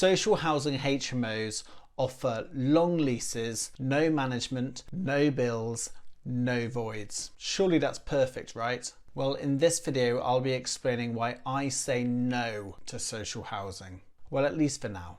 Social housing HMOs offer long leases, no management, no bills, no voids. Surely that's perfect, right? Well, in this video, I'll be explaining why I say no to social housing. Well, at least for now.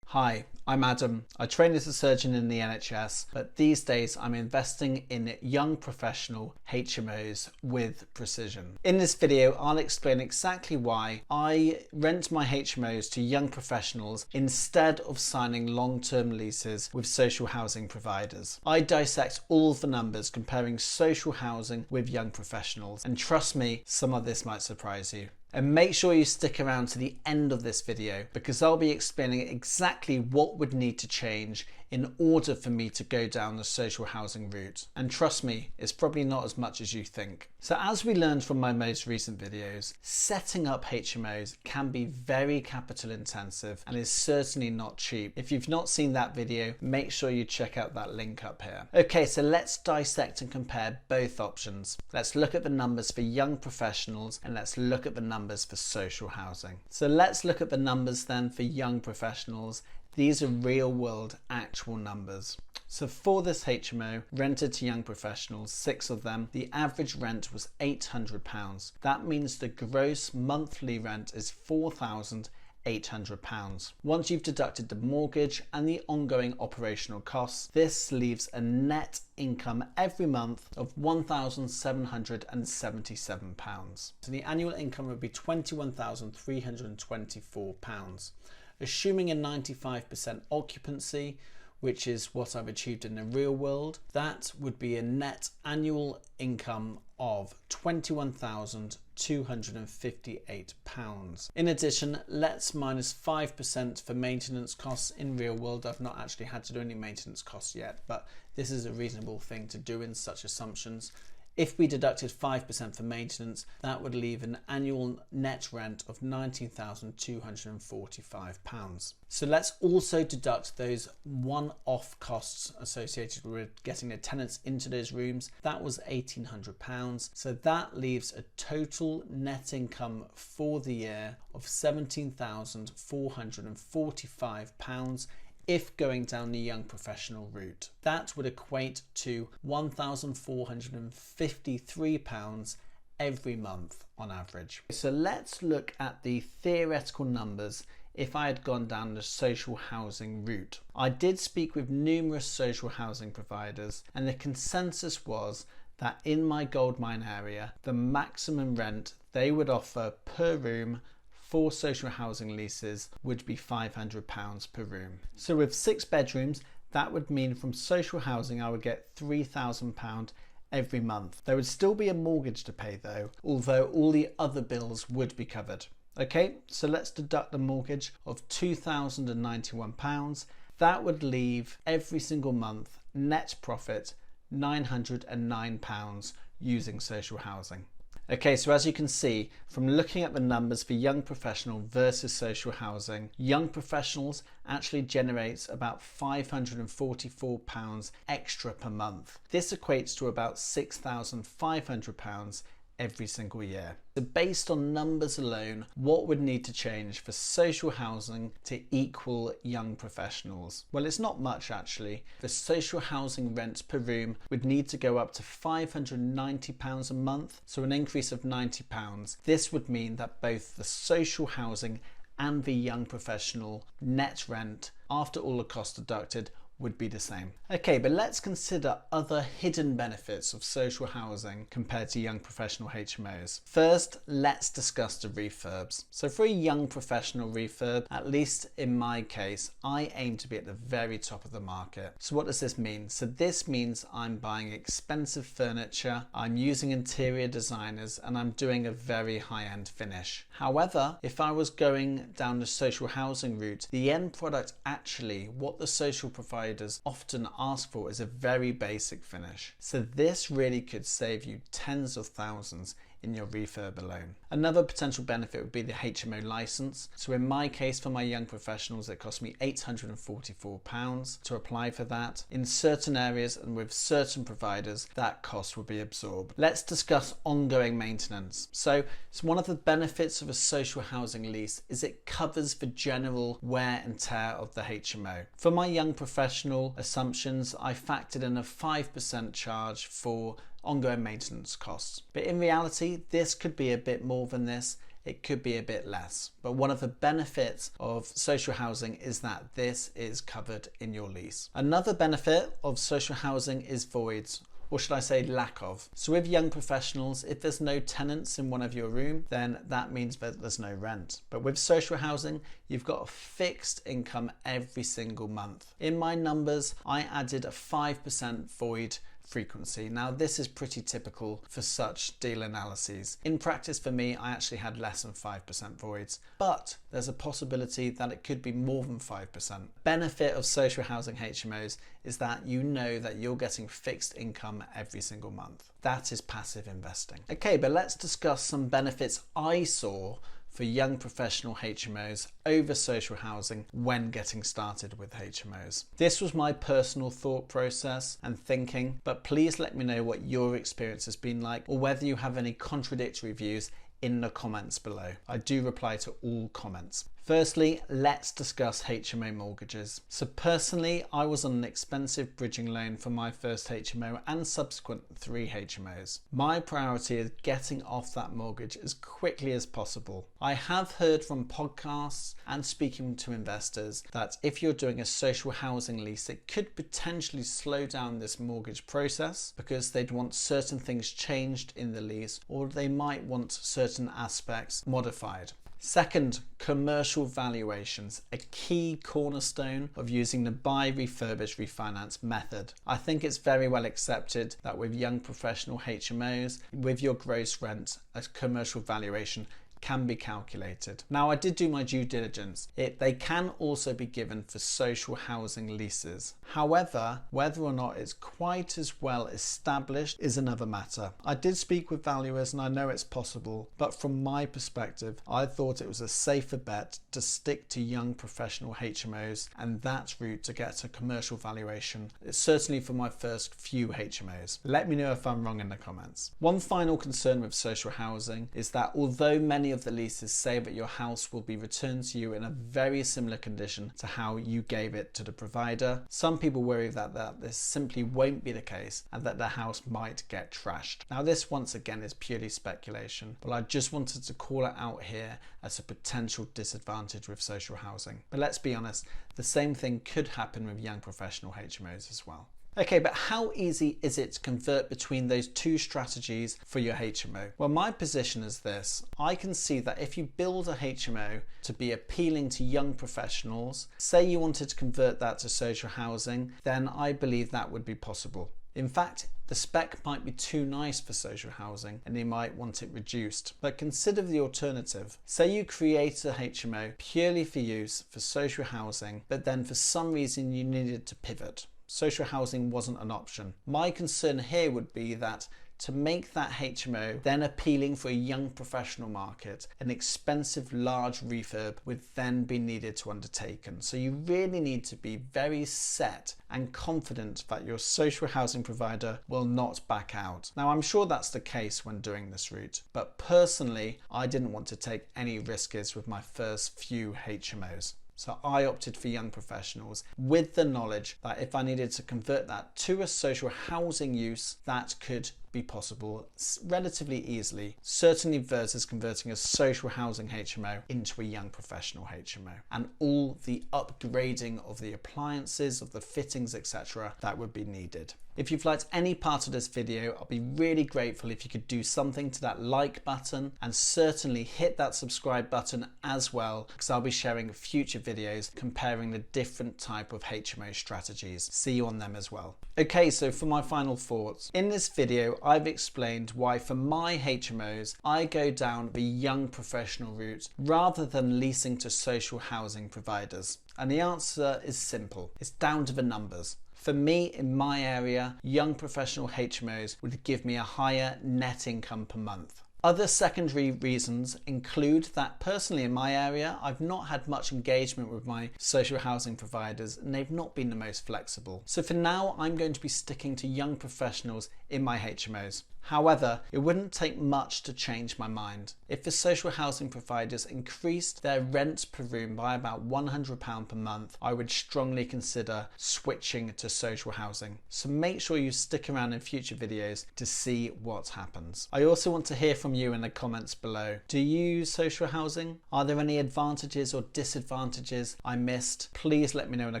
Hi, I'm Adam. I train as a surgeon in the NHS, but these days I'm investing in young professional HMOs with precision. In this video, I'll explain exactly why I rent my HMOs to young professionals instead of signing long-term leases with social housing providers. I dissect all of the numbers comparing social housing with young professionals, and trust me, some of this might surprise you. And make sure you stick around to the end of this video because I'll be explaining exactly what would need to change in order for me to go down the social housing route. And trust me, it's probably not as much as you think. So as we learned from my most recent videos, setting up HMOs can be very capital intensive and is certainly not cheap. If you've not seen that video, make sure you check out that link up here. Okay, so let's dissect and compare both options. Let's look at the numbers for young professionals and let's look at the numbers for social housing. So let's look at the numbers then for young professionals. These are real world actual numbers. So for this HMO rented to young professionals, 6 of them, the average rent was £800. That means the gross monthly rent is £4,800. Once you've deducted the mortgage and the ongoing operational costs, this leaves a net income every month of £1,777. So the annual income would be £21,324. Assuming a 95% occupancy, which is what I've achieved in the real world, that would be a net annual income of £21,258. In addition, let's minus 5% for maintenance costs. In real world, I've not actually had to do any maintenance costs yet, but this is a reasonable thing to do in such assumptions. If we deducted 5% for maintenance, that would leave an annual net rent of £19,245. So let's also deduct those one-off costs associated with getting the tenants into those rooms. That was £1,800. So that leaves a total net income for the year of £17,445. if going down the young professional route. That would equate to £1,453 every month on average. So let's look at the theoretical numbers if I had gone down the social housing route. I did speak with numerous social housing providers and the consensus was that in my goldmine area, the maximum rent they would offer per room for social housing leases would be £500 per room. So with 6 bedrooms, that would mean from social housing I would get £3,000 every month. There would still be a mortgage to pay though, although all the other bills would be covered. Okay, so let's deduct the mortgage of £2,091. That would leave every single month net profit £909 using social housing. Okay, so as you can see, from looking at the numbers for young professional versus social housing, young professionals actually generates about £544 extra per month. This equates to about £6,500 every single year. So based on numbers alone, what would need to change for social housing to equal young professionals? Well, it's not much actually. The social housing rent per room would need to go up to £590 a month, so an increase of £90. This would mean that both the social housing and the young professional net rent, after all the costs deducted, would be the same. Okay, but let's consider other hidden benefits of social housing compared to young professional HMOs. First, let's discuss the refurbs. So for a young professional refurb, at least in my case, I aim to be at the very top of the market. So what does this mean? So this means I'm buying expensive furniture, I'm using interior designers, and I'm doing a very high-end finish. However, if I was going down the social housing route, the end product actually, what the social provider often ask for is a very basic finish. So this really could save you tens of thousands in your refurb alone. Another potential benefit would be the HMO license. So in my case, for my young professionals, it cost me £844 to apply for that. In certain areas and with certain providers, that cost will be absorbed. Let's discuss ongoing maintenance. So one of the benefits of a social housing lease is it covers the general wear and tear of the HMO. For my young professional assumptions, I factored in a 5% charge for ongoing maintenance costs. But in reality, this could be a bit more than this. It could be a bit less. But one of the benefits of social housing is that this is covered in your lease. Another benefit of social housing is voids, or should I say lack of. So with young professionals, if there's no tenants in one of your room, then that means that there's no rent. But with social housing, you've got a fixed income every single month. In my numbers, I added a 5% void frequency. Now this is pretty typical for such deal analyses. In practice for me, I actually had less than 5% voids, but there's a possibility that it could be more than 5%. Benefit of social housing HMOs is that you know that you're getting fixed income every single month. That is passive investing. Okay, but let's discuss some benefits I saw for young professional HMOs over social housing when getting started with HMOs. This was my personal thought process and thinking, but please let me know what your experience has been like, or whether you have any contradictory views in the comments below. I do reply to all comments. Firstly, let's discuss HMO mortgages. So personally, I was on an expensive bridging loan for my first HMO and subsequent 3 HMOs. My priority is getting off that mortgage as quickly as possible. I have heard from podcasts and speaking to investors that if you're doing a social housing lease, it could potentially slow down this mortgage process because they'd want certain things changed in the lease, or they might want certain aspects modified. Second, commercial valuations, a key cornerstone of using the buy, refurbish, refinance method. I think it's very well accepted that with young professional HMOs, with your gross rent, a commercial valuation can be calculated. Now, I did do my due diligence. They can also be given for social housing leases. However, whether or not it's quite as well established is another matter. I did speak with valuers and I know it's possible, but from my perspective, I thought it was a safer bet to stick to young professional HMOs and that route to get a commercial valuation. It's certainly for my first few HMOs. Let me know if I'm wrong in the comments. One final concern with social housing is that although many of the leases say that your house will be returned to you in a very similar condition to how you gave it to the provider, some people worry that this simply won't be the case and that the house might get trashed. Now this once again is purely speculation, but I just wanted to call it out here as a potential disadvantage with social housing. But let's be honest, the same thing could happen with young professional HMOs as well. Okay, but how easy is it to convert between those two strategies for your HMO? Well, my position is this. I can see that if you build a HMO to be appealing to young professionals, say you wanted to convert that to social housing, then I believe that would be possible. In fact, the spec might be too nice for social housing and they might want it reduced. But consider the alternative. Say you create a HMO purely for use for social housing, but then for some reason you needed to pivot. Social housing wasn't an option. My concern here would be that to make that HMO then appealing for a young professional market, an expensive large refurb would then be needed to undertaken. So you really need to be very set and confident that your social housing provider will not back out. Now I'm sure that's the case when doing this route, but personally I didn't want to take any risks with my first few HMOs. So I opted for young professionals with the knowledge that if I needed to convert that to a social housing use, that could be possible relatively easily, certainly versus converting a social housing HMO into a young professional HMO and all the upgrading of the appliances, of the fittings, etc. that would be needed. If you've liked any part of this video, I'll be really grateful if you could do something to that like button and certainly hit that subscribe button as well, because I'll be sharing future videos comparing the different type of HMO strategies. See you on them as well. Okay, so for my final thoughts. In this video, I've explained why for my HMOs, I go down the young professional route rather than leasing to social housing providers. And the answer is simple. It's down to the numbers. For me, in my area, young professional HMOs would give me a higher net income per month. Other secondary reasons include that personally in my area, I've not had much engagement with my social housing providers and they've not been the most flexible. So for now, I'm going to be sticking to young professionals in my HMOs. However, it wouldn't take much to change my mind. If the social housing providers increased their rent per room by about £100 per month, I would strongly consider switching to social housing. So make sure you stick around in future videos to see what happens. I also want to hear from you in the comments below. Do you use social housing? Are there any advantages or disadvantages I missed? Please let me know in the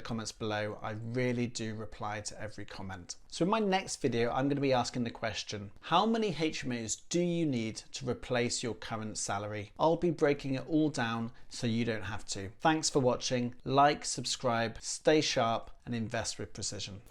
comments below. I really do reply to every comment. So in my next video, I'm going to be asking the question, how many HMOs do you need to replace your current salary? I'll be breaking it all down so you don't have to. Thanks for watching. Like, subscribe, stay sharp, and invest with precision.